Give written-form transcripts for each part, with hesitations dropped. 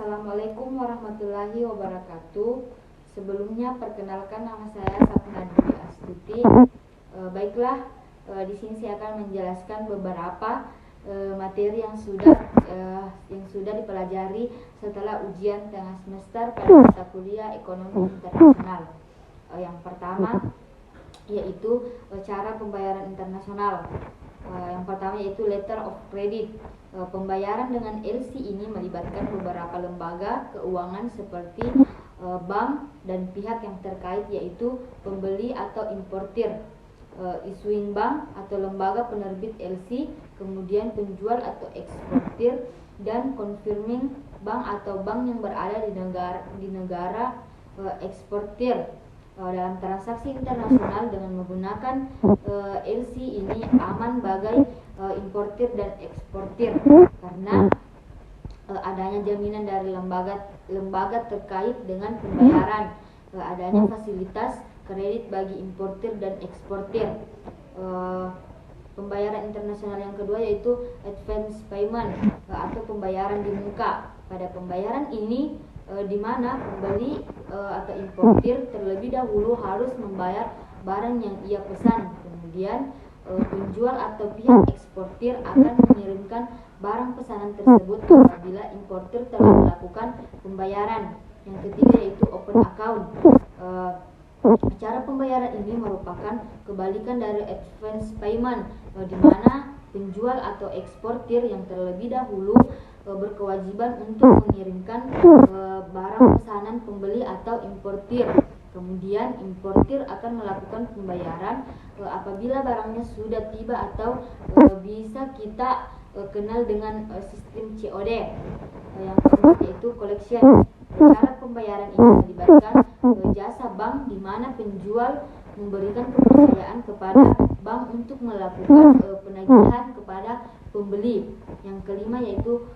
Assalamualaikum warahmatullahi wabarakatuh. Sebelumnya perkenalkan, nama saya Sapna Dwi Astuti. Baiklah, di sini saya akan menjelaskan beberapa materi yang sudah dipelajari setelah ujian tengah semester pada mata kuliah Ekonomi Internasional. Yang pertama yaitu cara pembayaran internasional. Yang pertama yaitu letter of credit. Pembayaran dengan LC ini melibatkan beberapa lembaga keuangan seperti bank dan pihak yang terkait, yaitu pembeli atau importir, issuing bank atau lembaga penerbit LC, kemudian penjual atau eksportir, dan confirming bank atau bank yang berada di negara eksportir. Dalam transaksi internasional dengan menggunakan LC ini aman bagi importir dan eksportir karena adanya jaminan dari lembaga terkait dengan pembayaran, adanya fasilitas kredit bagi importir dan eksportir. Pembayaran internasional yang kedua yaitu advance payment atau pembayaran di muka. Pada pembayaran ini di mana pembeli atau importir terlebih dahulu harus membayar barang yang ia pesan, kemudian penjual atau pihak eksportir akan mengirimkan barang pesanan tersebut apabila importir telah melakukan pembayaran. Yang ketiga yaitu open account. Cara pembayaran ini merupakan kebalikan dari advance payment, di mana penjual atau eksportir yang terlebih dahulu berkewajiban untuk mengirimkan barang pesanan pembeli atau importir. Kemudian importir akan melakukan pembayaran apabila barangnya sudah tiba atau bisa kita kenal dengan sistem COD. Yang keempat yaitu collection. Cara pembayaran ini melibatkan jasa bank, di mana penjual memberikan kepercayaan kepada bank untuk melakukan penagihan kepada pembeli. Yang kelima yaitu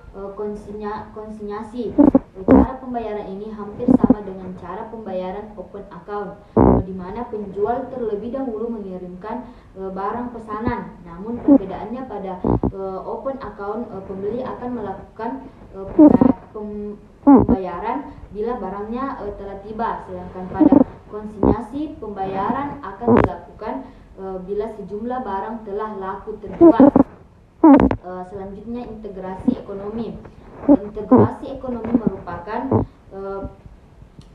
konsinyasi. Cara pembayaran ini hampir sama dengan cara pembayaran open account, di mana penjual terlebih dahulu mengirimkan barang pesanan. Namun perbedaannya pada open account, pembeli akan melakukan pembayaran bila barangnya telah tiba, sedangkan pada konsinyasi pembayaran akan dilakukan bila sejumlah barang telah laku terjual. Selanjutnya integrasi ekonomi. Integrasi ekonomi merupakan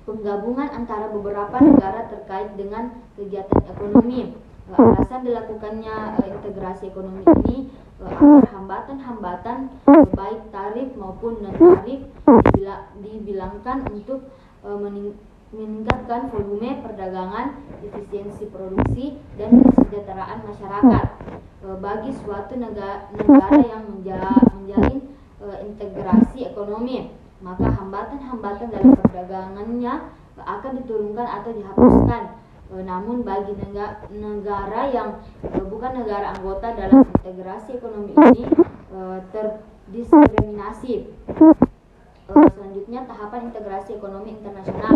penggabungan antara beberapa negara terkait dengan kegiatan ekonomi. Alasan dilakukannya integrasi ekonomi ini agar hambatan-hambatan baik tarif maupun non-tarif dibilangkan untuk meningkatkan volume perdagangan, efisiensi produksi, dan kesejahteraan masyarakat. Bagi suatu negara yang menjalin integrasi ekonomi, maka hambatan-hambatan dalam perdagangannya akan diturunkan atau dihapuskan. Namun bagi negara yang bukan negara anggota dalam integrasi ekonomi ini terdiskriminasi. Selanjutnya tahapan integrasi ekonomi internasional.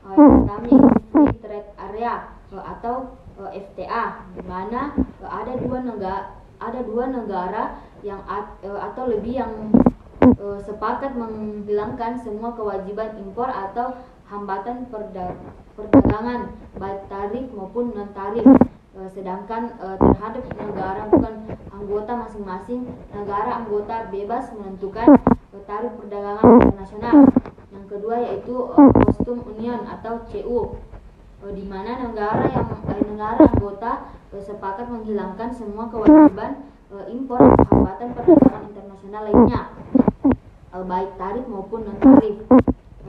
Yang pertama yaitu Free Trade Area atau FTA, di mana ada dua negara yang atau lebih yang sepakat menghilangkan semua kewajiban impor atau hambatan perdagangan baik tarif maupun non tarif. Sedangkan terhadap negara bukan anggota, masing-masing negara anggota bebas menentukan tarif perdagangan internasional. Yang kedua yaitu Customs Union atau CU, di mana negara anggota sepakat menghilangkan semua kewajiban impor atau hambatan perdagangan internasional lainnya, baik tarif maupun non tarif,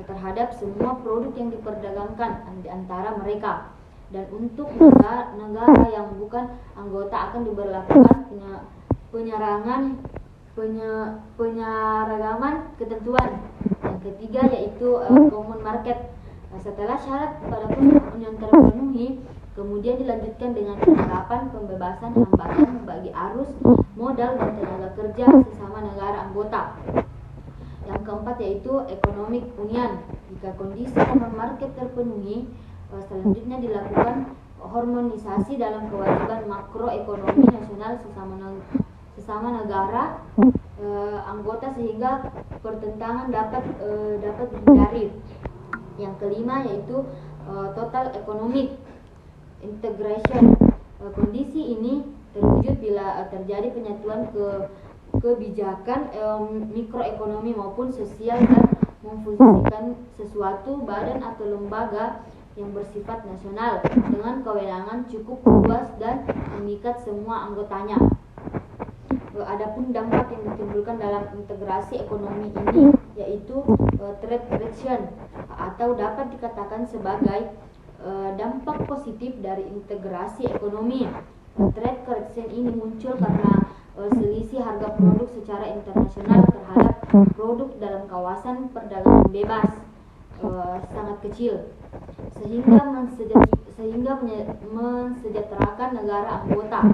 terhadap semua produk yang diperdagangkan di antara mereka. Dan untuk negara yang bukan anggota akan diberlakukan penyeragaman ketentuan. Yang ketiga yaitu common market. Setelah syarat pada Customs Union terpenuhi, kemudian dilanjutkan dengan penerapan pembebasan hambatan bagi arus modal dan tenaga kerja sesama negara anggota. Yang keempat yaitu economic union. Jika kondisi common market terpenuhi, selanjutnya dilakukan harmonisasi dalam kewajiban makroekonomi nasional sesama negara anggota sehingga pertentangan dapat dihindari. Yang kelima yaitu total economic integration. Kondisi ini terwujud bila terjadi penyatuan kebijakan mikroekonomi maupun sosial dan memfungsikan sesuatu badan atau lembaga yang bersifat nasional dengan kewenangan cukup luas dan mengikat semua anggotanya. Adapun dampak yang ditimbulkan dalam integrasi ekonomi ini yaitu trade correction, atau dapat dikatakan sebagai dampak positif dari integrasi ekonomi. Trade correction ini muncul karena selisih harga produk secara internasional terhadap produk dalam kawasan perdagangan bebas sangat kecil, sehingga mensejahterakan negara anggota.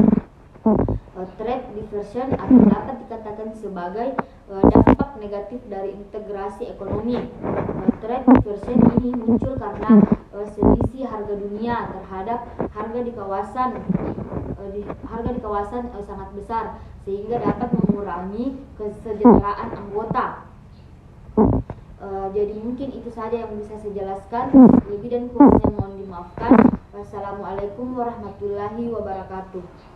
Trade diversion atau dapat dikatakan sebagai dampak negatif dari integrasi ekonomi. Trade diversion ini muncul karena selisih harga dunia terhadap harga di kawasan sangat besar, sehingga dapat mengurangi kesejahteraan anggota. Jadi mungkin itu saja yang bisa saya jelaskan. Lebih dan kurangnya mohon dimaafkan. Wassalamualaikum warahmatullahi wabarakatuh.